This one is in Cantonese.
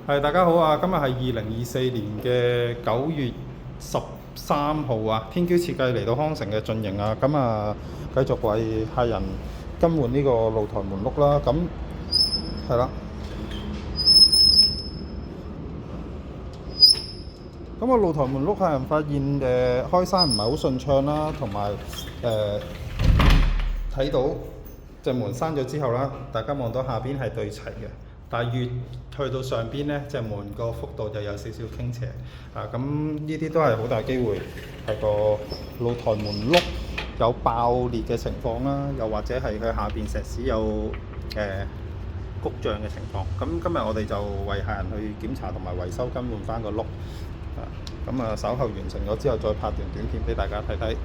係，大家好啊！今日係2024年嘅9月13號啊，天驕設計嚟到康城嘅進營啊，咁啊繼續為客人更換呢個露台門轆啦。咁係啦，咁個露台門轆客人發現開閂唔係好順暢啦，同埋睇到隻門閂咗之後啦，大家望到下邊係對齊嘅。但係越去到上邊呢，隻門個幅度就有少少傾斜啊！咁呢啲都係好大機會係個露台門轆有爆裂嘅情況啦，又或者係佢下邊石屎有谷脹嘅情況。咁今日我哋就為客人去檢查同埋維修更換翻個轆啊！咁啊稍後完成咗之後，再拍段短片俾大家睇睇。